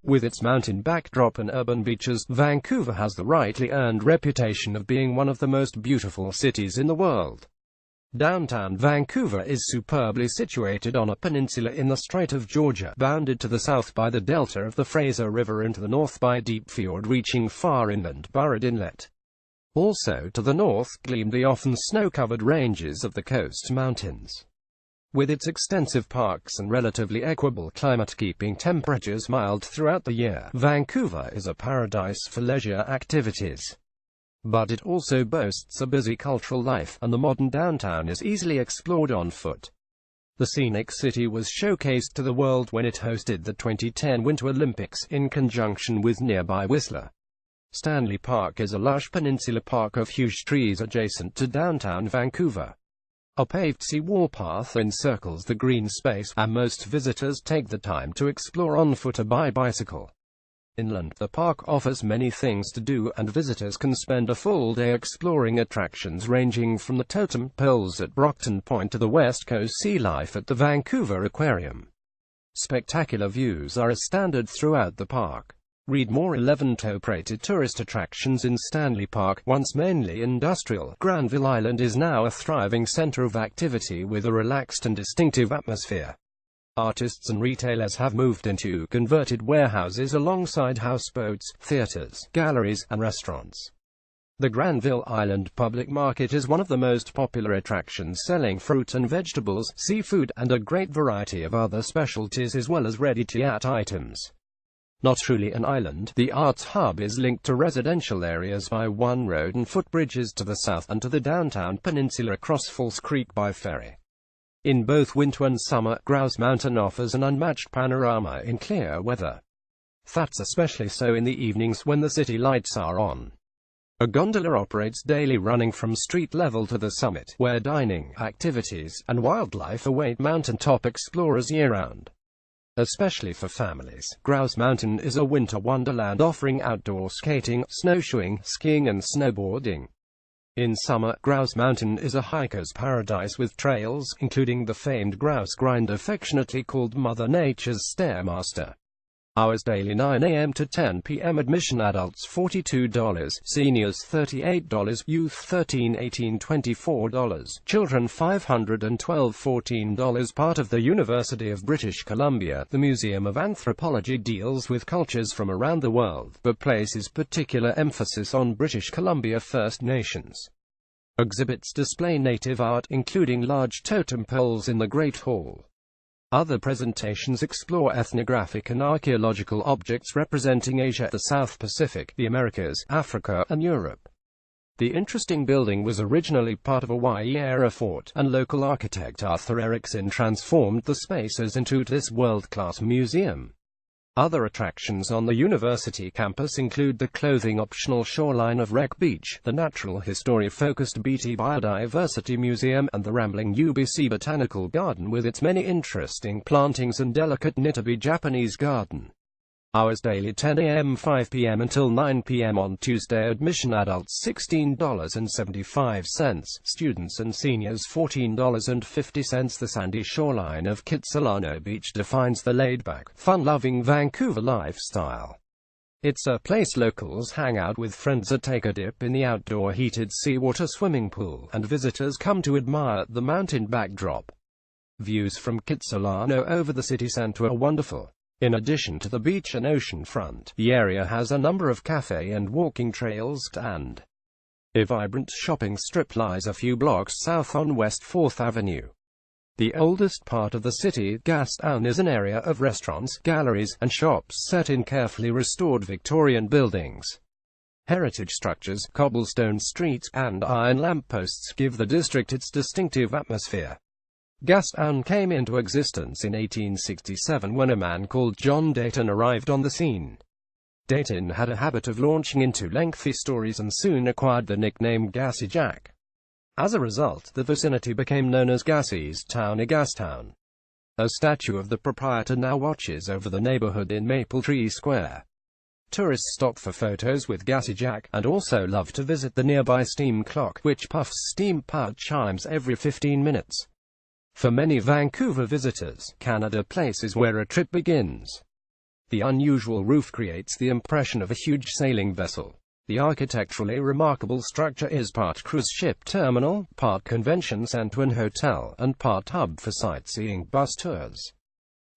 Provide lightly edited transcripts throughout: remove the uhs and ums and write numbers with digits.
With its mountain backdrop and urban beaches, Vancouver has the rightly earned reputation of being one of the most beautiful cities in the world. Downtown Vancouver is superbly situated on a peninsula in the Strait of Georgia, bounded to the south by the delta of the Fraser River and to the north by deep fjord reaching far inland, Burrard Inlet. Also to the north gleam the often snow-covered ranges of the Coast Mountains. With its extensive parks and relatively equable climate keeping temperatures mild throughout the year, Vancouver is a paradise for leisure activities. But it also boasts a busy cultural life, and the modern downtown is easily explored on foot. The scenic city was showcased to the world when it hosted the 2010 Winter Olympics in conjunction with nearby Whistler. Stanley Park is a lush peninsula park of huge trees adjacent to downtown Vancouver. A paved seawall path encircles the green space, and most visitors take the time to explore on foot or by bicycle. Inland, the park offers many things to do, and visitors can spend a full day exploring attractions ranging from the totem poles at Brockton Point to the West Coast sea life at the Vancouver Aquarium. Spectacular views are a standard throughout the park. Read more. 11 top-rated tourist attractions in Stanley Park. Once mainly industrial, Granville Island is now a thriving center of activity with a relaxed and distinctive atmosphere. Artists and retailers have moved into converted warehouses alongside houseboats, theaters, galleries, and restaurants. The Granville Island Public Market is one of the most popular attractions, selling fruit and vegetables, seafood, and a great variety of other specialties as well as ready-to-eat items. Not truly an island, the arts hub is linked to residential areas by one road and footbridges to the south, and to the downtown peninsula across False Creek by ferry. In both winter and summer, Grouse Mountain offers an unmatched panorama in clear weather. That's especially so in the evenings when the city lights are on. A gondola operates daily, running from street level to the summit, where dining, activities, and wildlife await mountaintop explorers year-round. Especially for families, Grouse Mountain is a winter wonderland offering outdoor skating, snowshoeing, skiing and snowboarding. In summer, Grouse Mountain is a hiker's paradise with trails, including the famed Grouse Grind, affectionately called Mother Nature's Stairmaster. Hours daily 9 a.m. to 10 p.m. Admission adults $42, seniors $38, youth $13, 18, $24, children $512, $14. Part of the University of British Columbia, the Museum of Anthropology deals with cultures from around the world, but places particular emphasis on British Columbia First Nations. Exhibits display native art, including large totem poles in the Great Hall. Other presentations explore ethnographic and archaeological objects representing Asia, the South Pacific, the Americas, Africa, and Europe. The interesting building was originally part of a Hawaii-era fort, and local architect Arthur Erickson transformed the spaces into this world-class museum. Other attractions on the university campus include the clothing-optional shoreline of Wreck Beach, the natural history-focused BT Biodiversity Museum, and the rambling UBC Botanical Garden with its many interesting plantings and delicate Nitobe Japanese garden. Hours daily 10 a.m. 5 p.m. until 9 p.m. on Tuesday. Admission adults $16.75, students and seniors $14.50. The sandy shoreline of Kitsilano Beach defines the laid-back, fun-loving Vancouver lifestyle. It's a place locals hang out with friends or take a dip in the outdoor heated seawater swimming pool, and visitors come to admire the mountain backdrop. Views from Kitsilano over the city centre are wonderful. In addition to the beach and ocean front, the area has a number of cafe and walking trails, and a vibrant shopping strip lies a few blocks south on West 4th Avenue. The oldest part of the city, Gastown, is an area of restaurants, galleries, and shops set in carefully restored Victorian buildings. Heritage structures, cobblestone streets, and iron lampposts give the district its distinctive atmosphere. Gastown came into existence in 1867 when a man called John Dayton arrived on the scene. Dayton had a habit of launching into lengthy stories and soon acquired the nickname Gassy Jack. As a result, the vicinity became known as Gassy's Town or Gastown. A statue of the proprietor now watches over the neighborhood in Maple Tree Square. Tourists stop for photos with Gassy Jack, and also love to visit the nearby steam clock, which puffs steam-powered chimes every 15 minutes. For many Vancouver visitors, Canada Place is where a trip begins. The unusual roof creates the impression of a huge sailing vessel. The architecturally remarkable structure is part cruise ship terminal, part convention center and hotel, and part hub for sightseeing bus tours.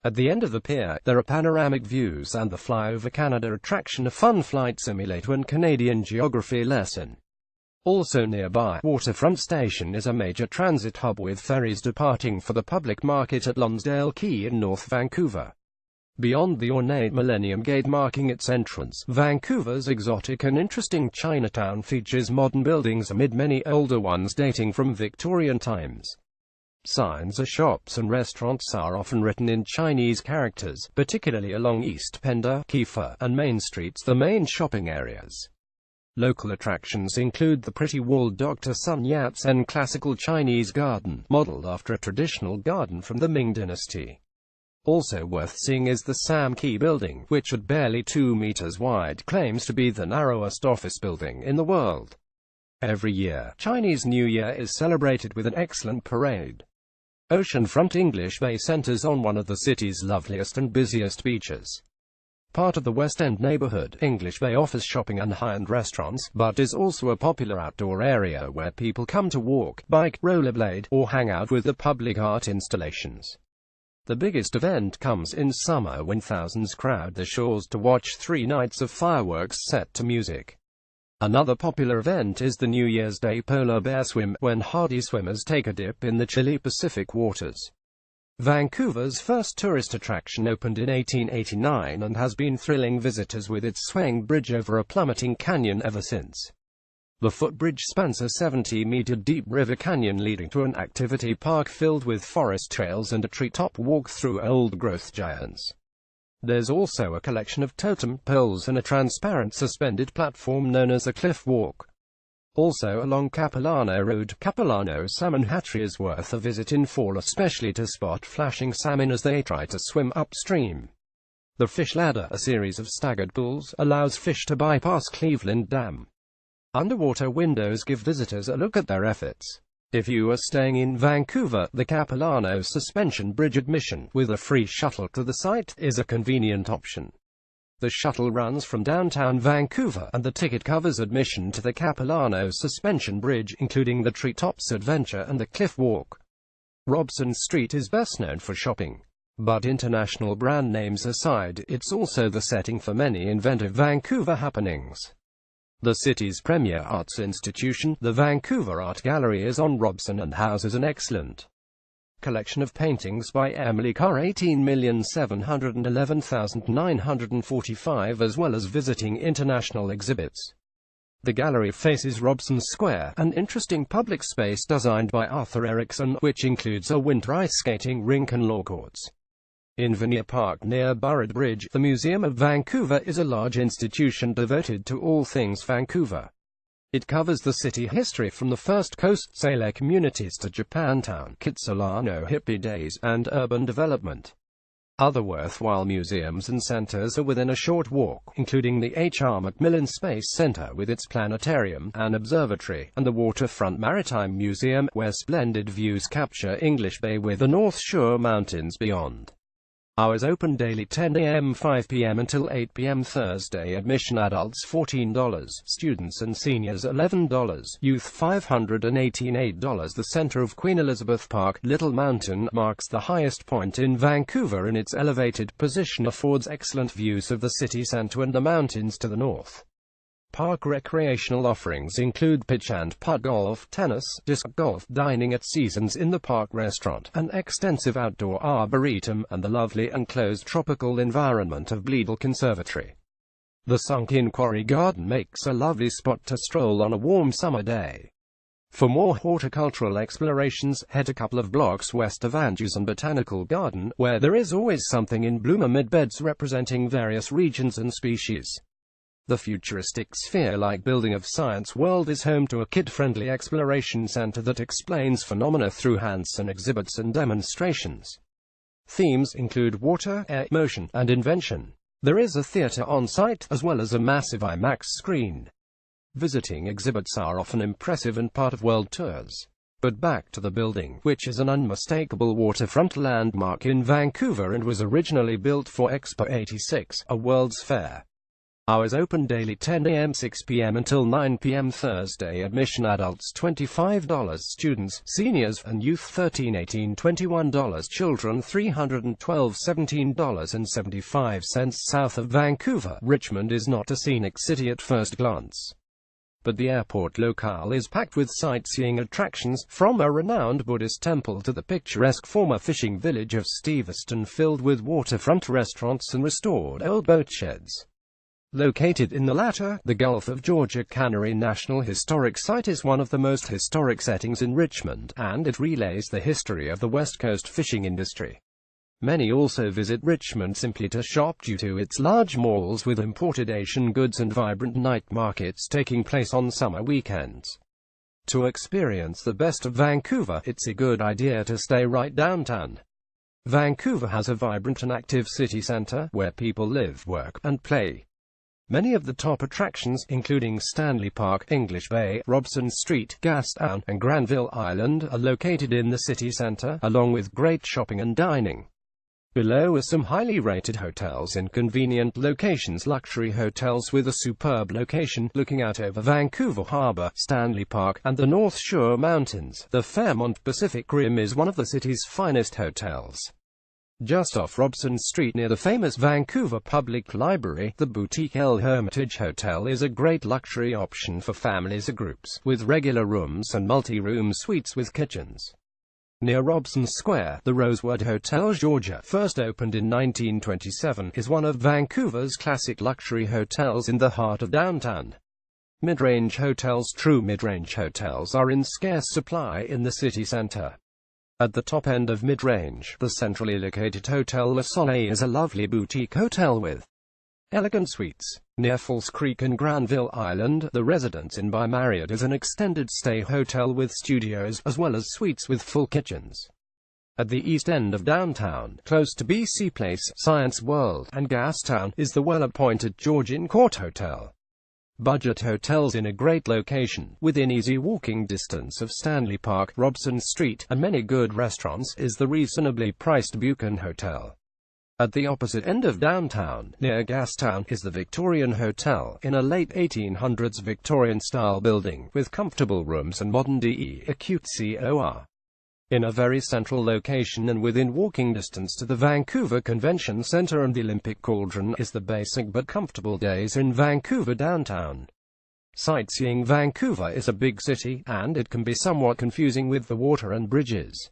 At the end of the pier, there are panoramic views and the Flyover Canada attraction, a fun flight simulator and Canadian geography lesson. Also nearby, Waterfront Station is a major transit hub with ferries departing for the public market at Lonsdale Quay in North Vancouver. Beyond the ornate Millennium Gate marking its entrance, Vancouver's exotic and interesting Chinatown features modern buildings amid many older ones dating from Victorian times. Signs of shops and restaurants are often written in Chinese characters, particularly along East Pender, Kiefer, and Main Streets, the main shopping areas. Local attractions include the pretty walled Dr. Sun Yat-sen classical Chinese garden, modeled after a traditional garden from the Ming Dynasty. Also worth seeing is the Sam Key building, which at barely 2 meters wide claims to be the narrowest office building in the world. Every year, Chinese New Year is celebrated with an excellent parade. Oceanfront English Bay centers on one of the city's loveliest and busiest beaches. Part of the West End neighborhood, English Bay offers shopping and high-end restaurants, but is also a popular outdoor area where people come to walk, bike, rollerblade, or hang out with the public art installations. The biggest event comes in summer when thousands crowd the shores to watch 3 nights of fireworks set to music. Another popular event is the New Year's Day Polar Bear Swim, when hardy swimmers take a dip in the chilly Pacific waters. Vancouver's first tourist attraction opened in 1889 and has been thrilling visitors with its swaying bridge over a plummeting canyon ever since. The footbridge spans a 70-meter deep river canyon leading to an activity park filled with forest trails and a treetop walk through old-growth giants. There's also a collection of totem poles and a transparent suspended platform known as a cliff walk. Also along Capilano Road, Capilano Salmon Hatchery is worth a visit in fall, especially to spot flashing salmon as they try to swim upstream. The Fish Ladder, a series of staggered pools, allows fish to bypass Cleveland Dam. Underwater windows give visitors a look at their efforts. If you are staying in Vancouver, the Capilano Suspension Bridge admission, with a free shuttle to the site, is a convenient option. The shuttle runs from downtown Vancouver, and the ticket covers admission to the Capilano Suspension Bridge, including the Treetops Adventure and the Cliff Walk. Robson Street is best known for shopping. But international brand names aside, it's also the setting for many inventive Vancouver happenings. The city's premier arts institution, the Vancouver Art Gallery, is on Robson and houses an excellent collection of paintings by Emily Carr, 18,711,945, as well as visiting international exhibits. The gallery faces Robson Square, an interesting public space designed by Arthur Erickson, which includes a winter ice skating rink and law courts. In Vanier Park near Burrard Bridge, the Museum of Vancouver is a large institution devoted to all things Vancouver. It covers the city history from the first coast sailor communities to Japantown, Kitsilano hippie days, and urban development. Other worthwhile museums and centers are within a short walk, including the H.R. Macmillan Space Center with its planetarium, an observatory, and the Waterfront Maritime Museum, where splendid views capture English Bay with the North Shore Mountains beyond. Hours open daily 10 a.m. 5 p.m. until 8 p.m. Thursday. Admission adults $14, students and seniors $11, youth $588. The center of Queen Elizabeth Park, Little Mountain, marks the highest point in Vancouver and its elevated position affords excellent views of the city center and the mountains to the north. Park recreational offerings include pitch and putt golf, tennis, disc golf, dining at S.Sands in the park restaurant, an extensive outdoor arboretum, and the lovely enclosed tropical environment of Bleedle Conservatory. The sunk-in quarry garden makes a lovely spot to stroll on a warm summer day. For more horticultural explorations, head a couple of blocks west of Anjusan Botanical Garden, where there is always something in bloom amid beds representing various regions and species. The futuristic sphere-like building of Science World is home to a kid-friendly exploration center that explains phenomena through hands-on exhibits and demonstrations. Themes include water, air, motion, and invention. There is a theater on site, as well as a massive IMAX screen. Visiting exhibits are often impressive and part of world tours. But back to the building, which is an unmistakable waterfront landmark in Vancouver and was originally built for Expo 86, a World's Fair. Hours open daily 10 a.m. 6 p.m. until 9 p.m. Thursday. Admission adults $25, students, seniors, and youth $13, $18, $21, children $312, $17.75. South of Vancouver, Richmond is not a scenic city at first glance. But the airport locale is packed with sightseeing attractions, from a renowned Buddhist temple to the picturesque former fishing village of Steveston filled with waterfront restaurants and restored old boat sheds. Located in the latter, the Gulf of Georgia Cannery National Historic Site is one of the most historic settings in Richmond, and it relays the history of the West Coast fishing industry. Many also visit Richmond simply to shop due to its large malls with imported Asian goods and vibrant night markets taking place on summer weekends. To experience the best of Vancouver, it's a good idea to stay right downtown. Vancouver has a vibrant and active city centre, where people live, work, and play. Many of the top attractions, including Stanley Park, English Bay, Robson Street, Gastown, and Granville Island, are located in the city centre, along with great shopping and dining. Below are some highly rated hotels in convenient locations. Luxury hotels with a superb location, looking out over Vancouver Harbour, Stanley Park, and the North Shore Mountains. The Fairmont Pacific Rim is one of the city's finest hotels. Just off Robson Street near the famous Vancouver Public Library, the boutique El Hermitage Hotel is a great luxury option for families or groups, with regular rooms and multi-room suites with kitchens. Near Robson Square, the Rosewood Hotel Georgia, first opened in 1927, is one of Vancouver's classic luxury hotels in the heart of downtown. Mid-range hotels. True mid-range hotels are in scarce supply in the city centre. At the top end of mid-range, the centrally located Hotel Le Soleil is a lovely boutique hotel with elegant suites. Near False Creek and Granville Island, the Residence Inn by Marriott is an extended-stay hotel with studios, as well as suites with full kitchens. At the east end of downtown, close to BC Place, Science World, and Gastown, is the well-appointed Georgian Court Hotel. Budget hotels in a great location, within easy walking distance of Stanley Park, Robson Street, and many good restaurants, is the reasonably priced Buchan Hotel. At the opposite end of downtown, near Gastown, is the Victorian Hotel, in a late 1800s Victorian-style building, with comfortable rooms and modern decor. In a very central location and within walking distance to the Vancouver Convention Centre and the Olympic Cauldron, is the basic but comfortable Days in Vancouver downtown. Sightseeing. Vancouver is a big city, and it can be somewhat confusing with the water and bridges.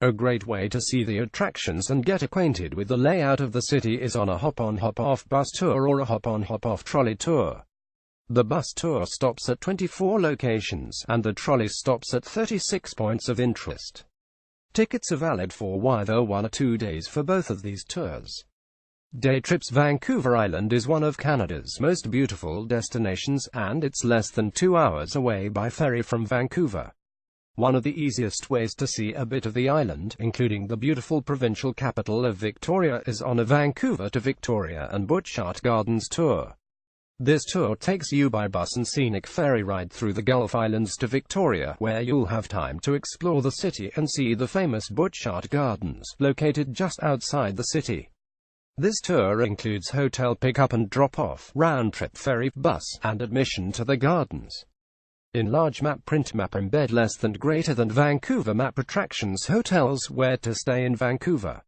A great way to see the attractions and get acquainted with the layout of the city is on a hop-on hop-off bus tour or a hop-on hop-off trolley tour. The bus tour stops at 24 locations, and the trolley stops at 36 points of interest. Tickets are valid for either 1 or 2 days for both of these tours. Day trips. Vancouver Island is one of Canada's most beautiful destinations, and it's less than 2 hours away by ferry from Vancouver. One of the easiest ways to see a bit of the island, including the beautiful provincial capital of Victoria, is on a Vancouver to Victoria and Butchart Gardens tour. This tour takes you by bus and scenic ferry ride through the Gulf Islands to Victoria, where you'll have time to explore the city and see the famous Butchart Gardens, located just outside the city. This tour includes hotel pick-up and drop-off, round-trip ferry, bus, and admission to the gardens. Enlarge map. Print map. Embed less than greater than Vancouver map. Attractions. Hotels. Where to stay in Vancouver.